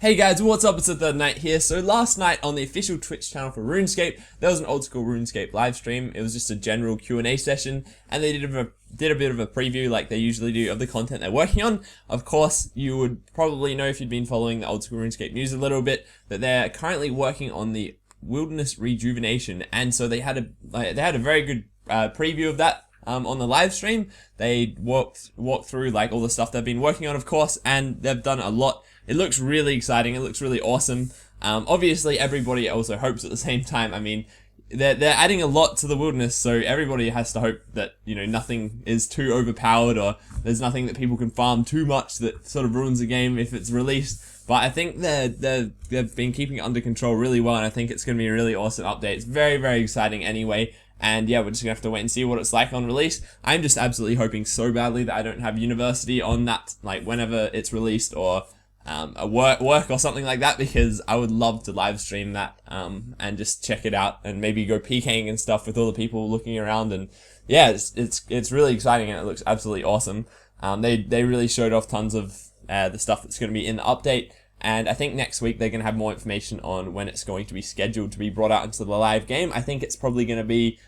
Hey guys, what's up? It's TheThirdKnight here. So last night on the official Twitch channel for RuneScape, there was an old school RuneScape live stream. It was just a general Q&A session, and they did a bit of a preview like they usually do of the content they're working on. Of course, you would probably know if you'd been following the old school RuneScape news a little bit that they're currently working on the Wilderness Rejuvenation, and so they had a very good preview of that. On the live stream. They walked through like all the stuff they've been working on, of course, and they've done a lot. It looks really exciting. It looks really awesome. Obviously, everybody also hopes at the same time. I mean, they're adding a lot to the wilderness, so everybody has to hope that, you know, nothing is too overpowered or there's nothing that people can farm too much that sort of ruins the game if it's released. But I think they've been keeping it under control really well, and I think it's going to be a really awesome update. It's very, very exciting anyway. And yeah, we're just gonna have to wait and see what it's like on release. I'm just absolutely hoping so badly that I don't have university on that, like whenever it's released, or a work or something like that, because I would love to live stream that and just check it out and maybe go PKing and stuff with all the people looking around. And yeah, it's really exciting and it looks absolutely awesome. They really showed off tons of the stuff that's going to be in the update. And I think next week they're going to have more information on when it's going to be scheduled to be brought out into the live game. I think it's probably going to be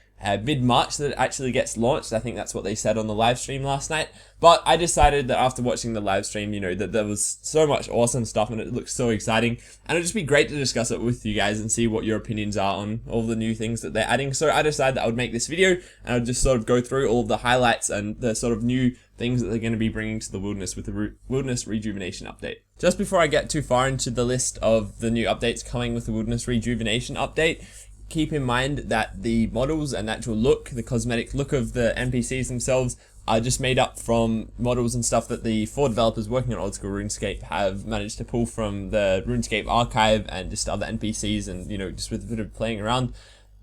mid-March that it actually gets launched. I think that's what they said on the live stream last night. But I decided that after watching the live stream, you know, that there was so much awesome stuff and it looks so exciting. And it'd just be great to discuss it with you guys and see what your opinions are on all the new things that they're adding. So I decided that I would make this video and I'd just sort of go through all of the highlights and the sort of new things that they're going to be bringing to the wilderness with the Wilderness Rejuvenation update. Just before I get too far into the list of the new updates coming with the Wilderness Rejuvenation update, keep in mind that the models and actual look, the cosmetic look of the NPCs themselves, are just made up from models and stuff that the 4 developers working on old school RuneScape have managed to pull from the RuneScape archive and just other NPCs, and, you know, just with a bit of playing around.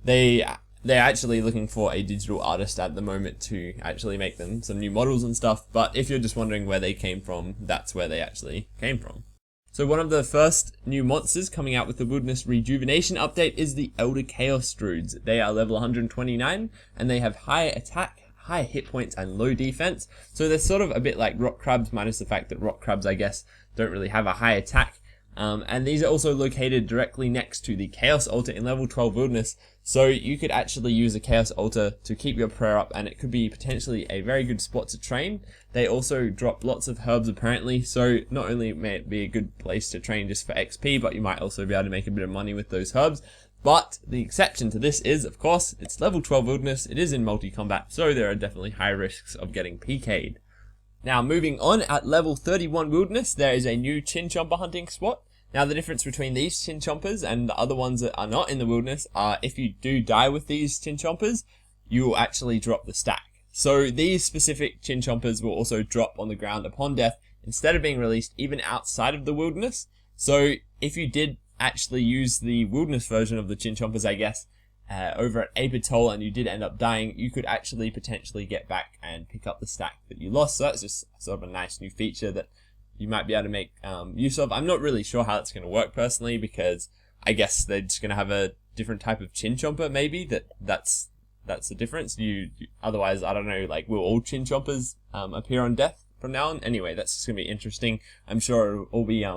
They're actually looking for a digital artist at the moment to actually make them some new models and stuff, but if you're just wondering where they came from, that's where they actually came from. So one of the first new monsters coming out with the Wilderness Rejuvenation update is the Elder Chaos Druids. They are level 129, and they have high attack, high hit points, and low defense. So they're sort of a bit like rock crabs, minus the fact that rock crabs, I guess, don't really have a high attack. And these are also located directly next to the Chaos Altar in level 12 Wilderness, so you could actually use a Chaos Altar to keep your prayer up, and it could be potentially a very good spot to train. They also drop lots of herbs apparently, so not only may it be a good place to train just for XP, but you might also be able to make a bit of money with those herbs. But the exception to this is, of course, it's level 12 Wilderness, it is in multi-combat, so there are definitely high risks of getting PK'd. Now, moving on, at level 31 Wilderness, there is a new Chin Chomper hunting spot. Now, the difference between these Chin Chompers and the other ones that are not in the wilderness are if you do die with these Chin Chompers, you will actually drop the stack. So these specific Chin Chompers will also drop on the ground upon death instead of being released even outside of the wilderness. So if you did actually use the wilderness version of the Chin Chompers, I guess, over at Apatoll, and you did end up dying, you could actually potentially get back and pick up the stack that you lost. So that's just sort of a nice new feature that you might be able to make use of. I'm not really sure how it's going to work personally, because I guess they're just going to have a different type of Chin Chomper, maybe, that's the difference. Otherwise, I don't know, like, will all Chin Chompers appear on death from now on? Anyway, that's just going to be interesting. I'm sure it'll all be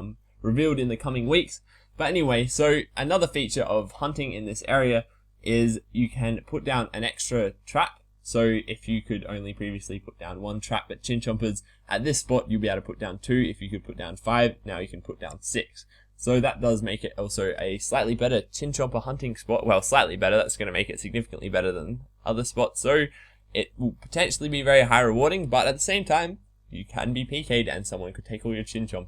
revealed in the coming weeks. But anyway, so another feature of hunting in this area is you can put down an extra trap. So if you could only previously put down 1 trap at Chin Chompers, at this spot you'll be able to put down 2. If you could put down 5, now you can put down 6. So that does make it also a slightly better Chin Chomper hunting spot. Well, slightly better, that's going to make it significantly better than other spots. So it will potentially be very high rewarding, but at the same time, you can be PK'd and someone could take all your Chin Chompers.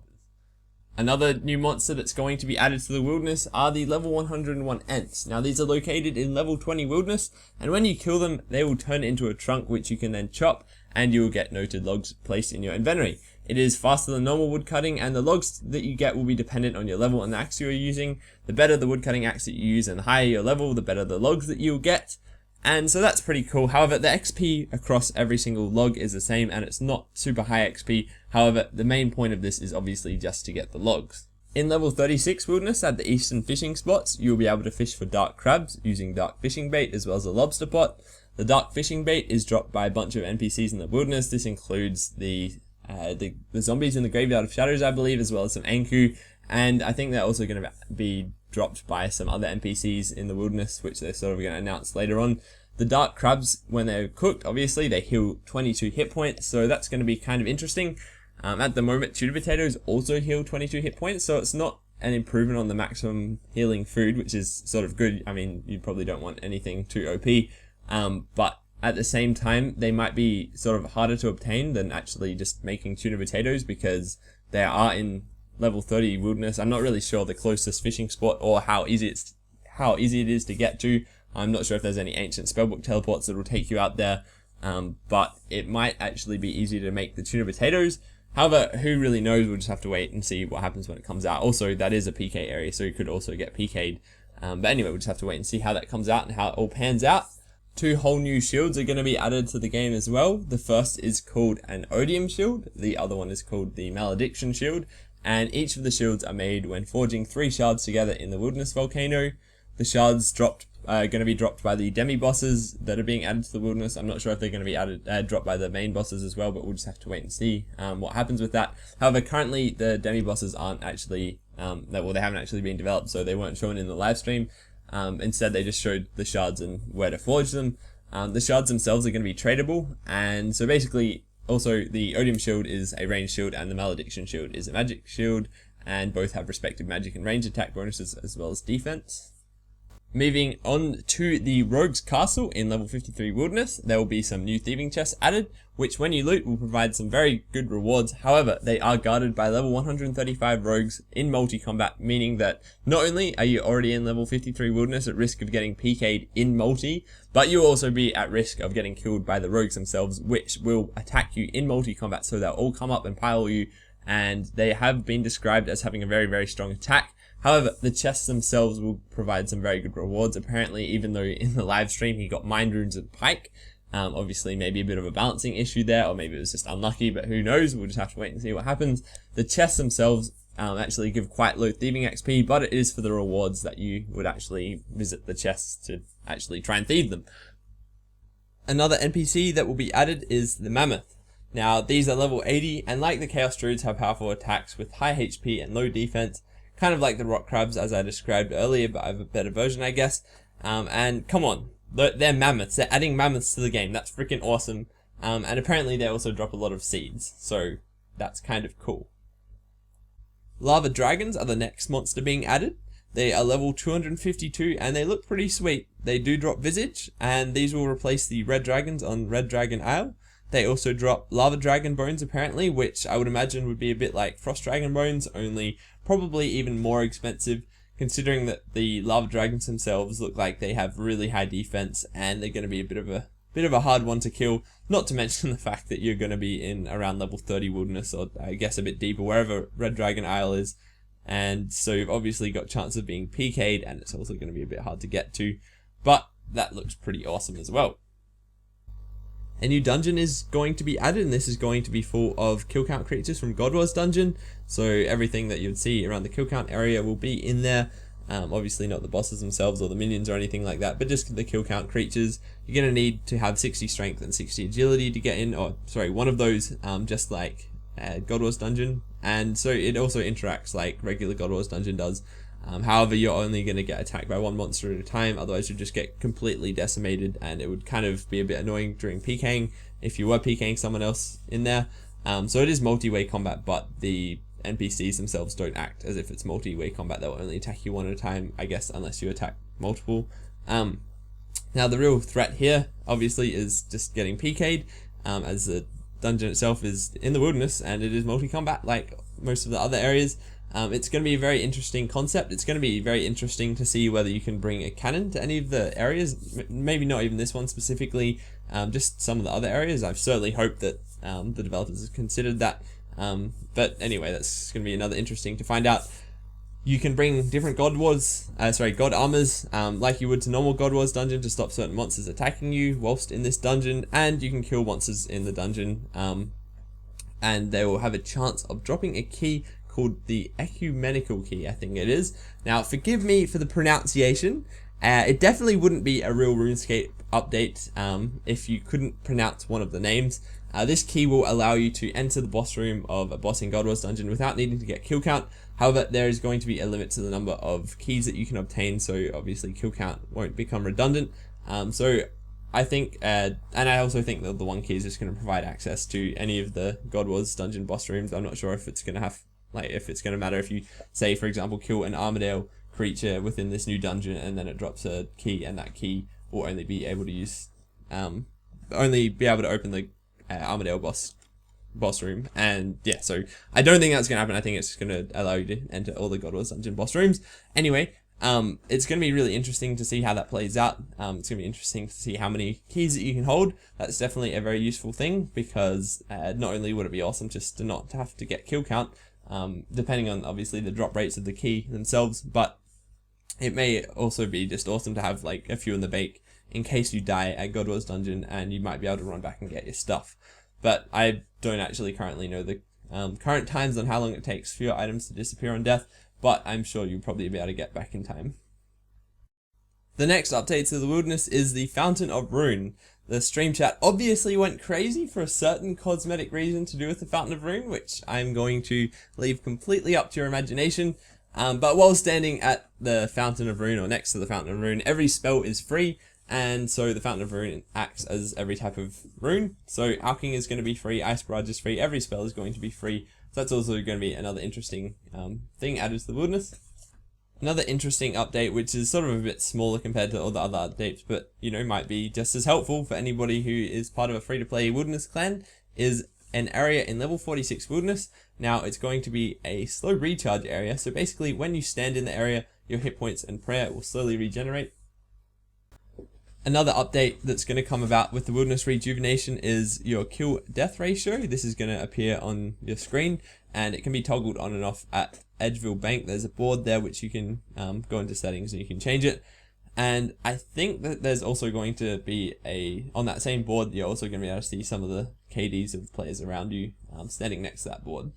Another new monster that's going to be added to the wilderness are the level 101 Ents. Now, these are located in level 20 wilderness, and when you kill them, they will turn into a trunk which you can then chop, and you will get noted logs placed in your inventory. It is faster than normal woodcutting, and the logs that you get will be dependent on your level and the axe you are using. The better the woodcutting axe that you use and the higher your level, the better the logs that you'll get. And so that's pretty cool. However, the XP across every single log is the same, and it's not super high XP. However, the main point of this is obviously just to get the logs. In level 36 Wilderness, at the eastern fishing spots, you'll be able to fish for dark crabs using dark fishing bait as well as a lobster pot. The dark fishing bait is dropped by a bunch of NPCs in the wilderness. This includes the zombies in the Graveyard of Shadows, I believe, as well as some Ankou And I think they're also going to be dropped by some other NPCs in the wilderness, which they're sort of going to announce later on. The dark crabs, when they're cooked, obviously they heal 22 hit points, so that's going to be kind of interesting. At the moment, tuna potatoes also heal 22 hit points, so it's not an improvement on the maximum healing food, which is sort of good. I mean, you probably don't want anything too OP, but at the same time, they might be sort of harder to obtain than actually just making tuna potatoes, because they are in level 30 wilderness. I'm not really sure the closest fishing spot or how easy it is to get to. I'm not sure if there's any ancient spellbook teleports that will take you out there, but it might actually be easy to make the tuna potatoes. However, who really knows? We'll just have to wait and see what happens when it comes out. Also, that is a PK area, so you could also get PK'd. But anyway, we'll just have to wait and see how that comes out and how it all pans out. 2 whole new shields are going to be added to the game as well. The first is called an Odium shield. The other one is called the Malediction shield. And each of the shields are made when forging 3 shards together in the wilderness volcano. The shards going to be dropped by the demi bosses that are being added to the wilderness. I'm not sure if they're going to be dropped by the main bosses as well, but we'll just have to wait and see what happens with that. However, currently the demi bosses aren't actually they haven't actually been developed, so they weren't shown in the live stream. Instead, they just showed the shards and where to forge them. The shards themselves are going to be tradable, and so basically, also the Odium shield is a ranged shield and the Malediction shield is a magic shield, and both have respective magic and range attack bonuses as well as defense. Moving on to the Rogue's Castle in level 53 Wilderness, there will be some new thieving chests added, which when you loot will provide some very good rewards. However, they are guarded by level 135 rogues in multi-combat, meaning that not only are you already in level 53 Wilderness at risk of getting PK'd in multi, but you'll also be at risk of getting killed by the rogues themselves, which will attack you in multi-combat, so they'll all come up and pile you, and they have been described as having a very, very strong attack. However, the chests themselves will provide some very good rewards. Apparently, even though in the live stream he got mind runes and pike, obviously maybe a bit of a balancing issue there, or maybe it was just unlucky, but who knows, we'll just have to wait and see what happens. The chests themselves actually give quite low thieving XP, but it is for the rewards that you would actually visit the chests to actually try and thieve them. Another NPC that will be added is the Mammoth. Now, these are level 80, and like the Chaos Druids, have powerful attacks with high HP and low defense, kind of like the rock crabs as I described earlier, but I have a better version, I guess. And come on, they're mammoths. They're adding mammoths to the game. That's freaking awesome. And apparently they also drop a lot of seeds, so that's kind of cool. Lava dragons are the next monster being added. They are level 252 and they look pretty sweet. They do drop visage, and these will replace the red dragons on Red Dragon Isle. They also drop lava dragon bones apparently, which I would imagine would be a bit like frost dragon bones, only probably even more expensive, considering that the lava dragons themselves look like they have really high defense and they're going to be a bit of a hard one to kill, not to mention the fact that you're going to be in around level 30 wilderness, or I guess a bit deeper, wherever Red Dragon Isle is, and so you've obviously got chance of being PK'd, and it's also going to be a bit hard to get to, but that looks pretty awesome as well. A new dungeon is going to be added, and this is going to be full of kill count creatures from God Wars dungeon. So everything that you'd see around the kill count area will be in there. Obviously not the bosses themselves or the minions or anything like that, but just the kill count creatures. You're going to need to have 60 strength and 60 agility to get in, or sorry, one of those, just like God Wars dungeon. And so it also interacts like regular God Wars dungeon does. However, you're only going to get attacked by one monster at a time, otherwise you'd just get completely decimated, and it would kind of be a bit annoying during PKing if you were PKing someone else in there. So it is multi-way combat, but the NPCs themselves don't act as if it's multi-way combat. They'll only attack you one at a time, I guess, unless you attack multiple. Now the real threat here, obviously, is just getting PK'd, as the dungeon itself is in the wilderness, and it is multi-combat like most of the other areas. It's going to be a very interesting concept. It's going to be very interesting to see whether you can bring a cannon to any of the areas. Maybe not even this one specifically, just some of the other areas. I've certainly hoped that the developers have considered that. But anyway, that's going to be another interesting to find out. You can bring different God armors, like you would to normal God Wars dungeon, to stop certain monsters attacking you whilst in this dungeon, and you can kill monsters in the dungeon. And they will have a chance of dropping a key called the ecumenical key, I think it is. Now, forgive me for the pronunciation. It definitely wouldn't be a real RuneScape update if you couldn't pronounce one of the names. This key will allow you to enter the boss room of a boss in God Wars dungeon without needing to get kill count. However, there is going to be a limit to the number of keys that you can obtain, so obviously kill count won't become redundant. So I think, and I also think that the one key is just going to provide access to any of the God Wars dungeon boss rooms. I'm not sure if it's going to have, if it's going to matter if you, say, for example, kill an Armadale creature within this new dungeon and then it drops a key, and that key will only be able to use, only be able to open the Armadale boss room. And yeah, so I don't think that's going to happen. I think it's just going to allow you to enter all the God Wars dungeon boss rooms. Anyway, it's going to be really interesting to see how that plays out. It's going to be interesting to see how many keys that you can hold. That's definitely a very useful thing, because not only would it be awesome just to not have to get kill count, depending on obviously the drop rates of the key themselves, but it may also be just awesome to have like a few in the bank in case you die at God Wars dungeon and you might be able to run back and get your stuff. But I don't actually currently know the current times on how long it takes for your items to disappear on death, but I'm sure you'll probably be able to get back in time. The next update to the wilderness is the Fountain of Rune. The stream chat obviously went crazy for a certain cosmetic reason to do with the Fountain of Rune, which I'm going to leave completely up to your imagination. But while standing at the Fountain of Rune, or next to the Fountain of Rune, every spell is free, and so the Fountain of Rune acts as every type of rune. So Ankou is going to be free, Ice Barrage is free, every spell is going to be free. So that's also going to be another interesting thing added to the wilderness. Another interesting update, which is sort of a bit smaller compared to all the other updates, but you know, might be just as helpful for anybody who is part of a free-to-play wilderness clan, is an area in level 46 wilderness. Now it's going to be a slow recharge area, so basically when you stand in the area, your hit points and prayer will slowly regenerate. Another update that's going to come about with the wilderness rejuvenation is your kill death ratio. This is going to appear on your screen, and it can be toggled on and off at Edgeville Bank. There's a board there which you can go into settings and you can change it. And I think that there's also going to be on that same board, you're also going to be able to see some of the KDs of players around you standing next to that board.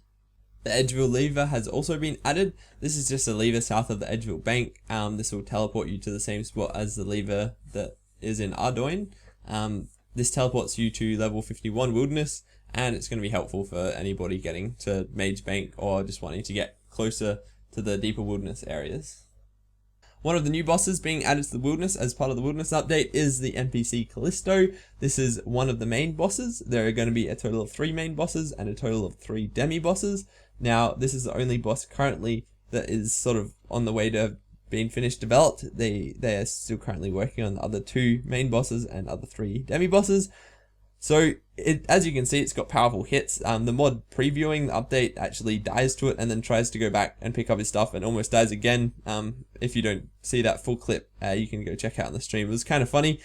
The Edgeville lever has also been added. This is just a lever south of the Edgeville Bank. This will teleport you to the same spot as the lever that is in Ardoin. This teleports you to level 51 wilderness, and it's going to be helpful for anybody getting to Mage Bank or just wanting to get closer to the deeper wilderness areas. One of the new bosses being added to the wilderness as part of the wilderness update is the NPC Callisto. This is one of the main bosses. There are going to be a total of 3 main bosses and a total of 3 demi bosses. Now, this is the only boss currently that is sort of on the way to being finished developed. They are still currently working on the other 2 main bosses and other 3 demi bosses. So as you can see, it's got powerful hits. The mod previewing the update actually dies to it and then tries to go back and pick up his stuff and almost dies again. If you don't see that full clip, you can go check out on the stream. It was kind of funny.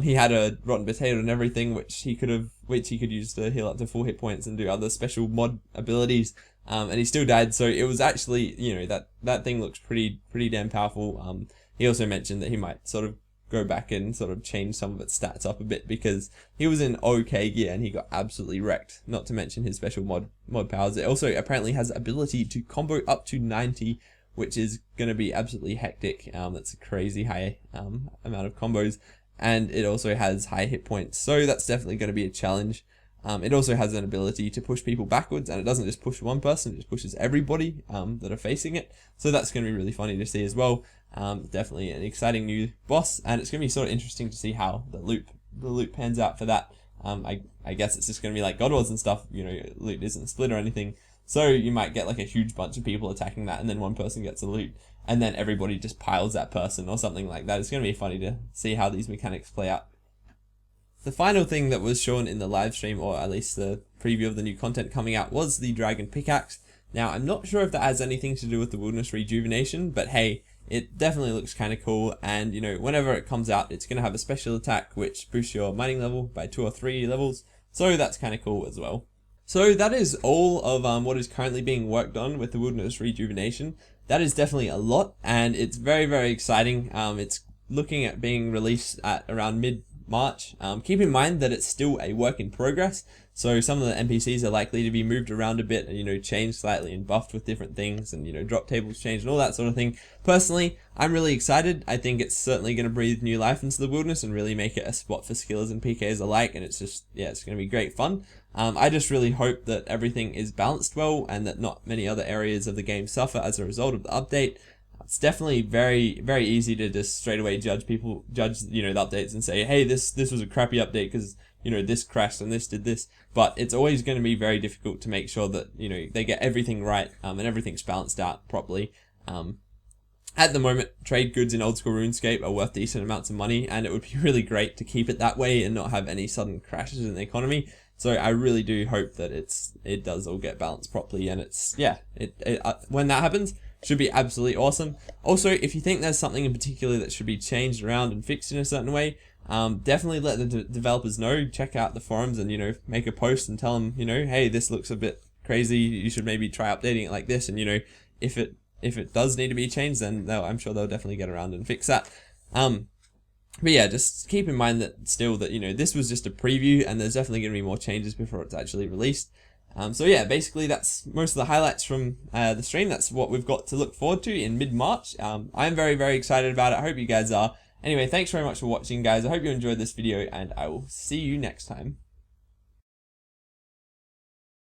He had a rotten potato and everything, which he could use to heal up to full hit points and do other special mod abilities. And he still died. So it was actually, you know, that thing looks pretty damn powerful. He also mentioned that he might sort of go back and sort of change some of its stats up a bit, because he was in okay gear and he got absolutely wrecked, not to mention his special mod powers. It also apparently has the ability to combo up to 90, which is going to be absolutely hectic. That's a crazy high amount of combos, and it also has high hit points, so that's definitely going to be a challenge. It also has an ability to push people backwards, and it doesn't just push one person, it just pushes everybody that are facing it. So that's going to be really funny to see as well. Definitely an exciting new boss, and it's going to be sort of interesting to see how the loot pans out for that. I guess it's just going to be like God Wars and stuff, you know, loot isn't split or anything. So you might get like a huge bunch of people attacking that, and then one person gets a loot, and then everybody just piles that person or something like that. It's going to be funny to see how these mechanics play out. The final thing that was shown in the live stream, or at least the preview of the new content coming out, was the Dragon Pickaxe. Now, I'm not sure if that has anything to do with the wilderness rejuvenation, but hey, it definitely looks kind of cool, and you know, whenever it comes out, it's going to have a special attack which boosts your mining level by 2 or 3 levels, so that's kind of cool as well. So that is all of what is currently being worked on with the wilderness rejuvenation. That is definitely a lot, and it's very, very exciting. It's looking at being released at around mid-March. Keep in mind that it's still a work in progress, So some of the NPCs are likely to be moved around a bit and, you know, changed slightly and buffed with different things, and, you know, drop tables changed and all that sort of thing. Personally, I'm really excited. I think it's certainly going to breathe new life into the wilderness and really make it a spot for skillers and PKs alike, and it's just, yeah, it's going to be great fun. I just really hope that everything is balanced well and that not many other areas of the game suffer as a result of the update. It's definitely very, very easy to just straight away judge, you know, the updates and say, hey, this was a crappy update because, you know, this crashed and this did this. But it's always going to be very difficult to make sure that, you know, they get everything right, and everything's balanced out properly. At the moment, trade goods in old school RuneScape are worth decent amounts of money, and it would be really great to keep it that way and not have any sudden crashes in the economy. So I really do hope that it does all get balanced properly, and it's, yeah, when that happens, should be absolutely awesome. Also, if you think there's something in particular that should be changed around and fixed in a certain way, definitely let the developers know. Check out the forums and, you know, make a post and tell them, you know, hey, this looks a bit crazy, you should maybe try updating it like this. And, you know, if it does need to be changed, then I'm sure they'll definitely get around and fix that. But yeah, just keep in mind that still that, you know, this was just a preview, and there's definitely going to be more changes before it's actually released. So yeah, basically that's most of the highlights from the stream. That's what we've got to look forward to in mid-March. I'm very, very excited about it. I hope you guys are. Anyway, thanks very much for watching, guys. I hope you enjoyed this video, and I will see you next time.